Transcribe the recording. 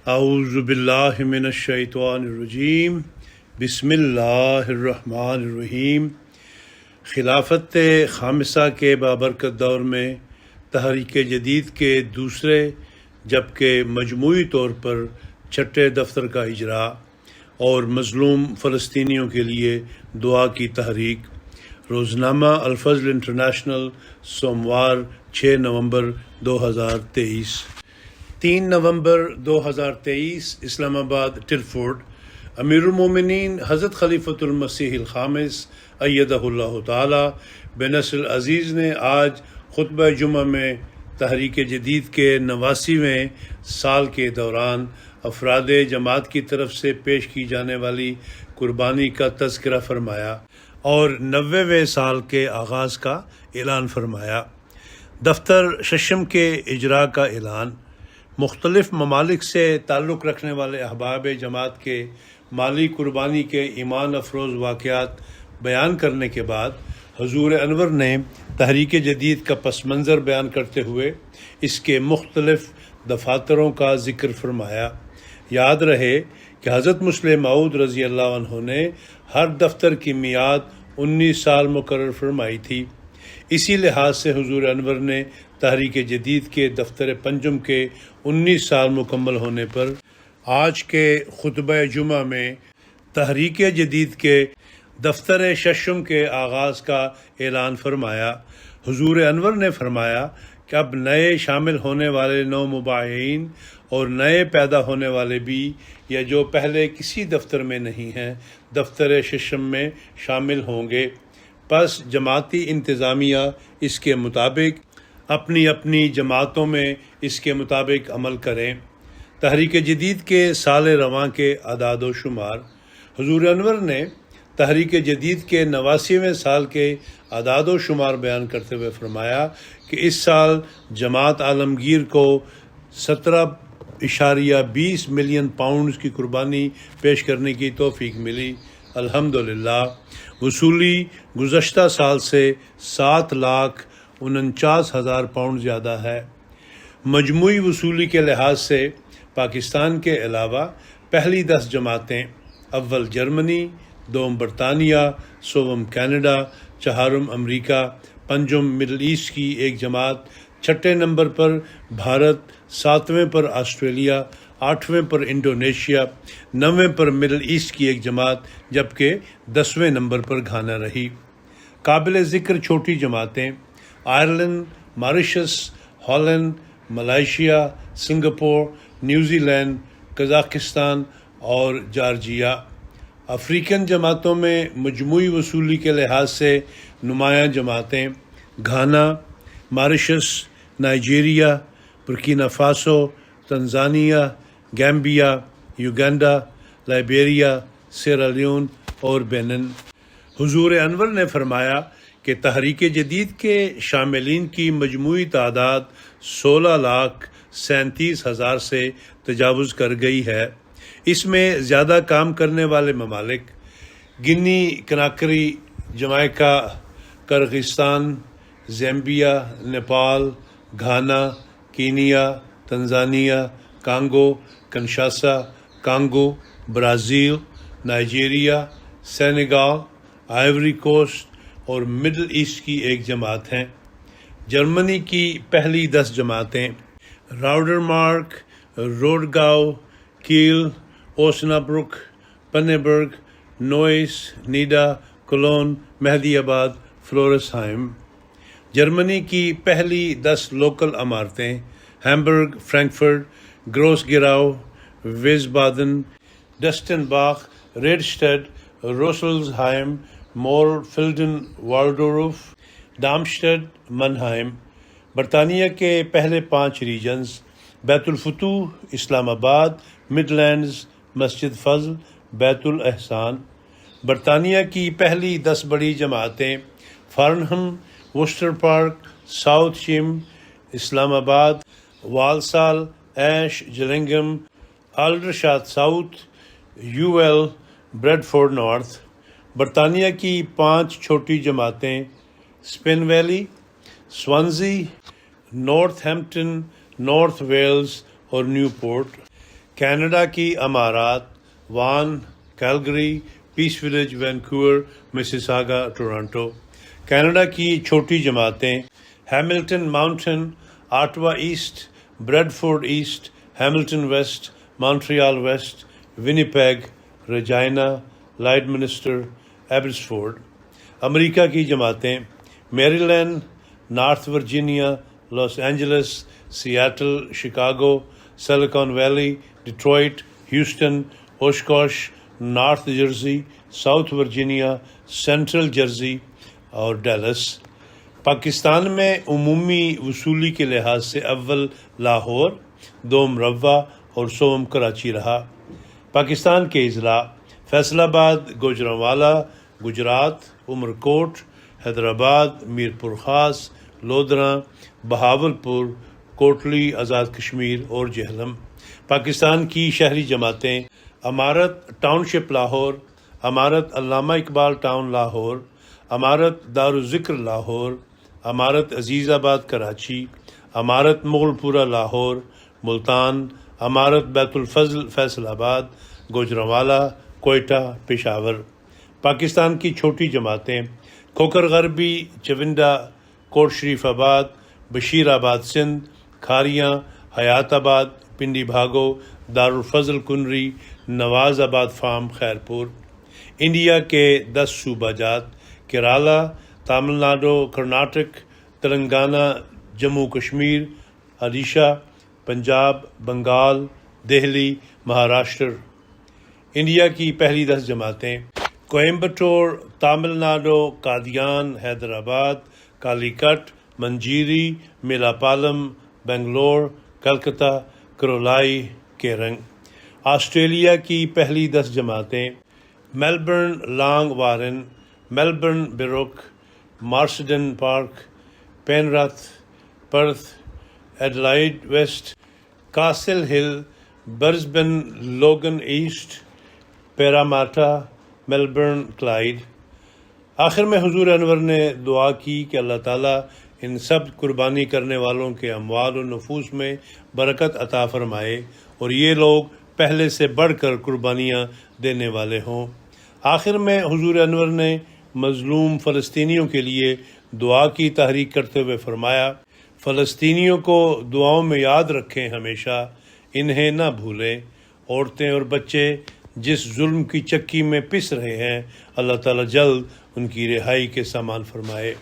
اعوذ باللہ من الشیطان الرجیم، بسم اللہ الرحمن الرحیم۔ خلافت خامسہ کے بابرکت دور میں تحریک جدید کے دوسرے جبکہ مجموعی طور پر چھٹے دفتر کا اجرا اور مظلوم فلسطینیوں کے لیے دعا کی تحریک۔ روزنامہ الفضل انٹرنیشنل، سوموار 6 نومبر 2023۔ 3 نومبر 2023 اسلام آباد ٹلفورڈ۔ امیر المومنین حضرت خلیفت المسیح الخامس ایدہ اللہ تعالی بنصر العزیز نے آج خطبہ جمعہ میں تحریک جدید کے 89ویں سال کے دوران افراد جماعت کی طرف سے پیش کی جانے والی قربانی کا تذکرہ فرمایا اور 90ویں سال کے آغاز کا اعلان فرمایا۔ دفتر ششم کے اجرا کا اعلان۔ مختلف ممالک سے تعلق رکھنے والے احباب جماعت کے مالی قربانی کے ایمان افروز واقعات بیان کرنے کے بعد حضور انور نے تحریک جدید کا پس منظر بیان کرتے ہوئے اس کے مختلف دفاتروں کا ذکر فرمایا۔ یاد رہے کہ حضرت مسلم موعود رضی اللہ عنہ نے ہر دفتر کی میعاد 19 سال مقرر فرمائی تھی۔ اسی لحاظ سے حضور انور نے تحریک جدید کے دفتر پنجم کے 19 سال مکمل ہونے پر آج کے خطبہ جمعہ میں تحریک جدید کے دفتر ششم کے آغاز کا اعلان فرمایا۔ حضور انور نے فرمایا کہ اب نئے شامل ہونے والے نو مباحثین اور نئے پیدا ہونے والے بھی یا جو پہلے کسی دفتر میں نہیں ہیں دفتر ششم میں شامل ہوں گے، پس جماعتی انتظامیہ اس کے مطابق اپنی اپنی جماعتوں میں اس کے مطابق عمل کریں۔ تحریک جدید کے سال رواں کے اعداد و شمار۔ حضور انور نے تحریک جدید کے 89ویں سال کے اعداد و شمار بیان کرتے ہوئے فرمایا کہ اس سال جماعت عالمگیر کو 17.20 ملین پاؤنڈز کی قربانی پیش کرنے کی توفیق ملی۔ الحمدللہ وصولی گزشتہ سال سے 7,49,000 پاؤنڈ زیادہ ہے۔ مجموعی وصولی کے لحاظ سے پاکستان کے علاوہ پہلی 10 جماعتیں، اول جرمنی، دوم برطانیہ، سوم کینیڈا، چہارم امریکہ، پنجم مڈل ایسٹ کی ایک جماعت، چھٹے نمبر پر بھارت، 7ویں پر آسٹریلیا، 8ویں پر انڈونیشیا، 9ویں پر مڈل ایسٹ کی ایک جماعت، جبکہ 10ویں نمبر پر گھانا رہی۔ قابل ذکر چھوٹی جماعتیں Ireland, Mauritius, Holland, Malaysia, Singapore, New Zealand, Kazakhstan اور جارجیا۔ افریقن جماعتوں میں مجموعی وصولی کے لحاظ سے نمایاں جماعتیں Ghana, Mauritius, Nigeria, Burkina Faso, Tanzania, Gambia, Uganda, Liberia, Sierra Leone اور بینن۔ حضور انور نے فرمایا کہ تحریک جدید کے شاملین کی مجموعی تعداد 16,37,000 سے تجاوز کر گئی ہے۔ اس میں زیادہ کام کرنے والے ممالک Guinea, Conakry, Jamaica, Kyrgyzstan, Zambia, Nepal, Ghana, Kenya, Tanzania, Congo, Kinshasa, Congo, Brazil, Nigeria, Senegal, Ivory Coast اور مڈل ایسٹ کی ایک جماعت ہیں۔ جرمنی کی پہلی 10 جماعتیں راؤڈرمارک، روڈگاؤ، کیل، اوسنابروک، پنیبرگ، نوئس، نیڈا، کولون، مہدی آباد، فلورسہائم۔ جرمنی کی پہلی 10 لوکل عمارتیں ہیمبرگ، فرینکفرٹ، گروس گراؤ، ویسبادن، ڈسٹن باخ، ریڈسٹڈ، روسلزہائم، مور فلڈن، والڈورف، ڈارمشٹڈ، منہائم۔ برطانیہ کے پہلے 5 ریجنز بیت الفتوح، اسلام آباد، مڈ لینڈز، مسجد فضل، بیت الاحسان۔ برطانیہ کی پہلی 10 بڑی جماعتیں فارنہم، وسٹر park, south Cheam, Islamabad, Walsall, Ash, Gillingham, Aldershot South, U L, Bradford North. برطانیہ کی 5 چھوٹی جماعتیں Spen Valley, Swansea, Northampton, North Wales اور نیو پورٹ۔ کینیڈا کی امارات Vaughan, Calgary, Peace Village, Vancouver, Mississauga, Toronto. Canada کی چھوٹی جماعتیں Hamilton Mountain, Ottawa East, Bradford East, Hamilton West, Montreal West, Winnipeg, Regina, Lloydminster, Abbotsford. امریکہ کی جماعتیں Maryland, North Virginia, Los Angeles, Seattle, Chicago, Silicon Valley, Detroit, Houston, اوشکوش، north Jersey, south Virginia, central Jersey اور deals. Pakistan میں عمومی وصولی کے لحاظ سے اول لاہور، دوم روا اور سوم کراچی رہا۔ پاکستان کے اضلاع فیصل آباد، گوجرانوالا گجرات، عمرکوٹ حیدرآباد، میرپور خاص، لودھراں، بہاولپور، کوٹلی آزاد کشمیر اور جہلم۔ پاکستان کی شہری جماعتیں امارت ٹاؤن شپ لاہور، امارت علامہ اقبال ٹاؤن لاہور، امارت دارالذکر لاہور، امارت عزیز آباد کراچی، امارت مغل پورہ لاہور، ملتان، امارت بیت الفضل فیصل آباد، گوجرانوالا، کوئٹہ، پشاور۔ پاکستان کی چھوٹی جماعتیں کھوکھر غربی، چونڈا، کوٹ شریف آباد، بشیر آباد سندھ، کھاریاں، حیات آباد، پنڈی بھاگو، دارالفضل کنری، نواز آباد فارم، خیرپور۔ انڈیا کے 10 صوبہ جات کیرالہ، تامل ناڈو، کرناٹک، تلنگانہ، جموں کشمیر، اڈیشہ، پنجاب، بنگال، دہلی، مہاراشٹر۔ انڈیا کی پہلی 10 جماعتیں کوئمبٹور، تامل ناڈو، قادیان، حیدرآباد، کالی کٹ، منجیری، میلاپالم، بنگلور، کلکتہ، کرولائی، کریں۔ آسٹریلیا کی پہلی 10 جماعتیں Melbourne, Langwarrin, Melbourne Berwick, Marsden Park, Penrith, Perth, Adelaide West, Castle Hill, Brisbane, Logan East, Parramatta, Melbourne, Clyde. آخر میں حضور انور نے دعا کی کہ اللہ تعالیٰ ان سب قربانی کرنے والوں کے اموال و نفوس میں برکت عطا فرمائے اور یہ لوگ پہلے سے بڑھ کر قربانیاں دینے والے ہوں۔ آخر میں حضور انور نے مظلوم فلسطینیوں کے لیے دعا کی تحریک کرتے ہوئے فرمایا، فلسطینیوں کو دعاؤں میں یاد رکھیں، ہمیشہ انہیں نہ بھولیں۔ عورتیں اور بچے جس ظلم کی چکی میں پس رہے ہیں، اللہ تعالیٰ جلد ان کی رہائی کے سامان فرمائے۔